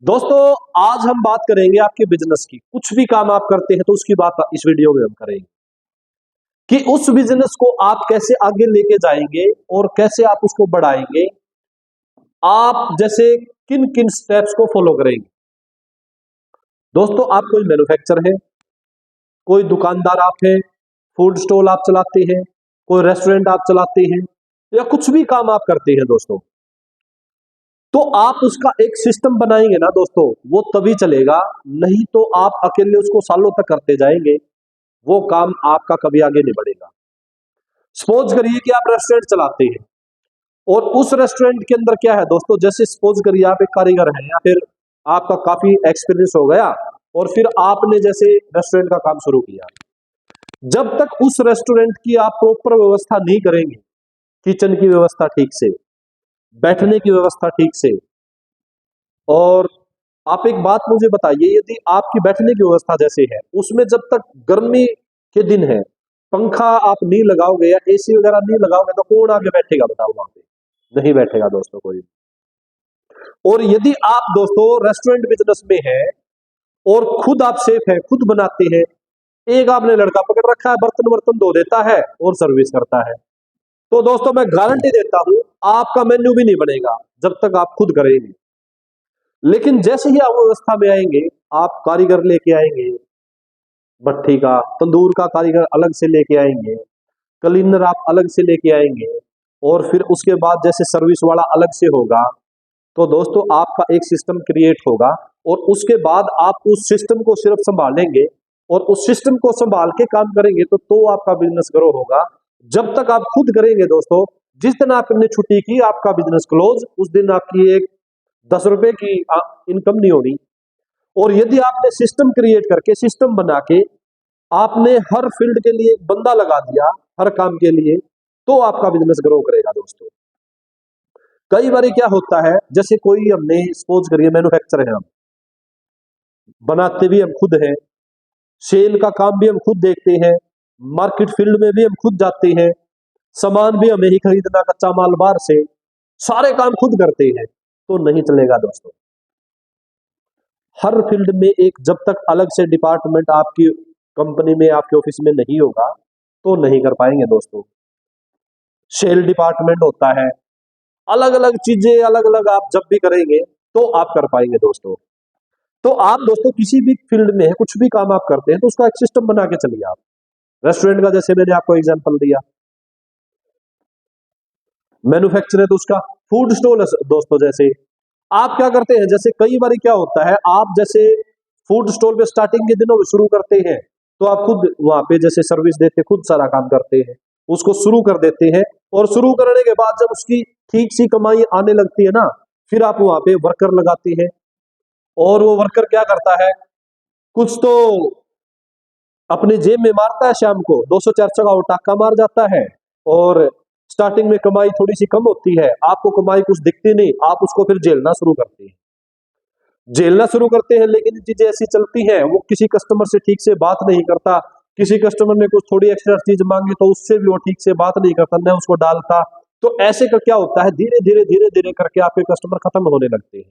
दोस्तों, आज हम बात करेंगे आपके बिजनेस की। कुछ भी काम आप करते हैं तो उसकी बात इस वीडियो में हम करेंगे कि उस बिजनेस को आप कैसे आगे लेके जाएंगे और कैसे आप उसको बढ़ाएंगे। आप जैसे किन किन स्टेप्स को फॉलो करेंगे। दोस्तों, आप कोई मैन्युफैक्चर है, कोई दुकानदार आप है, फूड स्टॉल आप चलाते हैं, कोई रेस्टोरेंट आप चलाते हैं या कुछ भी काम आप करते हैं दोस्तों, तो आप उसका एक सिस्टम बनाएंगे ना दोस्तों, वो तभी चलेगा। नहीं तो आप अकेले उसको सालों तक करते जाएंगे, वो काम आपका कभी आगे नहीं बढ़ेगा। सपोज करिए कि आप रेस्टोरेंट चलाते हैं और उस रेस्टोरेंट के अंदर क्या है दोस्तों, जैसे सपोज करिए आप एक कारीगर हैं या फिर आपका काफी एक्सपीरियंस हो गया और फिर आपने जैसे रेस्टोरेंट का काम शुरू किया। जब तक उस रेस्टोरेंट की आप प्रॉपर व्यवस्था नहीं करेंगे, किचन की व्यवस्था ठीक से, बैठने की व्यवस्था ठीक से, और आप एक बात मुझे बताइए, यदि आपकी बैठने की व्यवस्था जैसे है उसमें जब तक गर्मी के दिन है पंखा आप नहीं लगाओगे या एसी वगैरह नहीं लगाओगे तो कौन आगे बैठेगा बताओ, वहां पे नहीं बैठेगा दोस्तों कोई। और यदि आप दोस्तों रेस्टोरेंट बिजनेस में है और खुद आप सेफ है, खुद बनाते हैं, एक आपने लड़का पकड़ रखा है बर्तन वर्तन धो देता है और सर्विस करता है, तो दोस्तों मैं गारंटी देता हूं आपका मेन्यू भी नहीं बनेगा जब तक आप खुद करेंगे। लेकिन जैसे ही आप व्यवस्था में आएंगे, आप कारीगर लेके आएंगे, भट्ठी का तंदूर का कारीगर अलग से लेके आएंगे, क्लीनर आप अलग से लेके आएंगे, और फिर उसके बाद जैसे सर्विस वाला अलग से होगा, तो दोस्तों आपका एक सिस्टम क्रिएट होगा। और उसके बाद आप उस सिस्टम को सिर्फ संभालेंगे और उस सिस्टम को संभाल के काम करेंगे तो आपका बिजनेस ग्रो होगा। जब तक आप खुद करेंगे दोस्तों, जिस दिन आपने छुट्टी की आपका बिजनेस क्लोज, उस दिन आपकी एक 10 रुपए की इनकम नहीं होनी। और यदि आपने सिस्टम क्रिएट करके, सिस्टम बना के आपने हर फील्ड के लिए एक बंदा लगा दिया, हर काम के लिए, तो आपका बिजनेस ग्रो करेगा दोस्तों। कई बार क्या होता है, जैसे कोई हमने सपोज करिए मैन्युफैक्चर है, हम बनाते भी हम खुद हैं, सेल का काम भी हम खुद देखते हैं, मार्केट फील्ड में भी हम खुद जाते हैं, सामान भी हमें ही खरीदना, कच्चा माल बाहर से, सारे काम खुद करते हैं, तो नहीं चलेगा दोस्तों। हर फील्ड में एक जब तक अलग से डिपार्टमेंट आपकी कंपनी में, आपके ऑफिस में नहीं होगा तो नहीं कर पाएंगे दोस्तों। सेल डिपार्टमेंट होता है, अलग अलग चीजें अलग अलग आप जब भी करेंगे तो आप कर पाएंगे दोस्तों। तो आप दोस्तों किसी भी फील्ड में है, कुछ भी काम आप करते हैं तो उसका एक सिस्टम बना के चलिए। आप रेस्टोरेंट का जैसे मैंने आपको एग्जांपल दिया, मैन्युफैक्चर है तो उसका फूड स्टॉल है दोस्तों। जैसे आप क्या करते हैं, जैसे कई बार क्या होता है, आप जैसे फूड स्टॉल पे स्टार्टिंग के दिनों में शुरू करते हैं तो आप खुद वहां पे जैसे सर्विस देते, खुद सारा काम करते हैं, उसको शुरू कर देते हैं। और शुरू करने के बाद जब उसकी ठीक सी कमाई आने लगती है ना, फिर आप वहां पे वर्कर लगाते हैं, और वो वर्कर क्या करता है, कुछ तो अपने जेब में मारता है, शाम को 200-400 का टाका मार जाता है। और स्टार्टिंग में कमाई थोड़ी सी कम होती है, आपको कमाई कुछ दिखती नहीं, आप उसको फिर झेलना शुरू करते हैं, झेलना शुरू करते हैं। लेकिन चीजें ऐसी चलती हैं, वो किसी कस्टमर से ठीक से बात नहीं करता, किसी कस्टमर ने कुछ थोड़ी एक्स्ट्रा चीज मांगी तो उससे भी वो ठीक से बात नहीं करता, न उसको डालता। तो ऐसे का क्या होता है, धीरे धीरे धीरे धीरे करके आपके कस्टमर खत्म होने लगते हैं।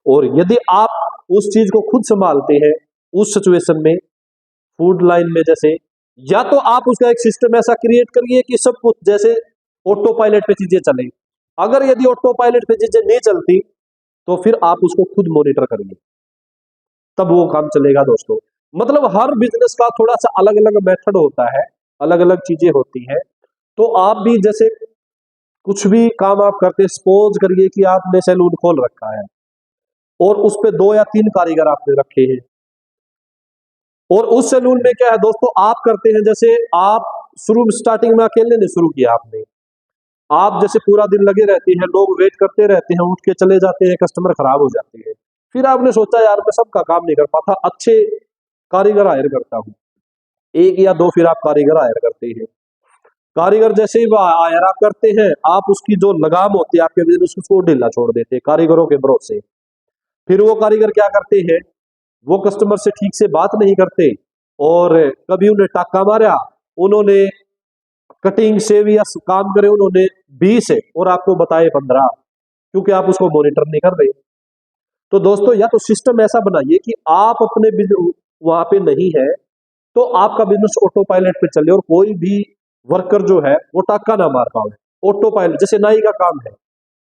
और यदि आप उस चीज को खुद संभालते हैं, उस सिचुएशन में, फूड लाइन में जैसे, या तो आप उसका एक सिस्टम ऐसा क्रिएट करिए कि सब कुछ जैसे ऑटो पायलट पे चीजें चले। अगर यदि ऑटो पायलट पे चीजें नहीं चलती तो फिर आप उसको खुद मॉनिटर करिए, तब वो काम चलेगा दोस्तों। मतलब हर बिजनेस का थोड़ा सा अलग अलग मेथड होता है, अलग अलग चीजें होती हैं। तो आप भी जैसे कुछ भी काम आप करते, सपोज करिए कि आपने सैलून खोल रखा है और उस पे 2 या 3 कारीगर आपने रखे हैं, और उस सैलून में क्या है दोस्तों, आप करते हैं जैसे आप शुरू स्टार्टिंग में अकेले ने शुरू किया आपने, आप जैसे पूरा दिन लगे रहते हैं, लोग वेट करते रहते हैं, उठ के चले जाते हैं, कस्टमर खराब हो जाते हैं। फिर आपने सोचा यार मैं सबका काम नहीं कर पाता, अच्छे कारीगर हायर करता हूँ, 1 या 2 फिर आप कारीगर हायर करते हैं। कारीगर जैसे ही हायर आप करते हैं, आप उसकी जो लगाम होती है आपके बिजनेस उसको ढीला छोड़ देते हैं कारीगरों के भरोसे। फिर वो कारीगर क्या करते हैं, वो कस्टमर से ठीक से बात नहीं करते, और कभी उन्हें टाका मारा, उन्होंने कटिंग से भी या काम करे उन्होंने 20 है और आपको बताए 15, क्योंकि आप उसको मॉनिटर नहीं कर रहे। तो दोस्तों या तो सिस्टम ऐसा बनाइए कि आप अपने बिजनेस वहां पे नहीं है तो आपका बिजनेस ऑटो पायलट पे चले और कोई भी वर्कर जो है वो टाका ना मार पाए। ऑटो पायलट जैसे नाई का काम है,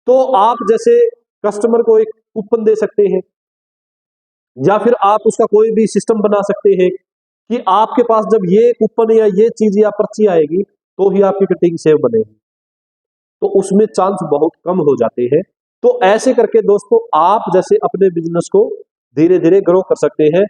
तो आप जैसे कस्टमर को एक कूपन दे सकते हैं या फिर आप उसका कोई भी सिस्टम बना सकते हैं कि आपके पास जब ये कूपन या ये चीज या पर्ची आएगी तो ही आपकी कटिंग सेव बनेगी। तो उसमें चांस बहुत कम हो जाते हैं। तो ऐसे करके दोस्तों आप जैसे अपने बिजनेस को धीरे धीरे ग्रो कर सकते हैं।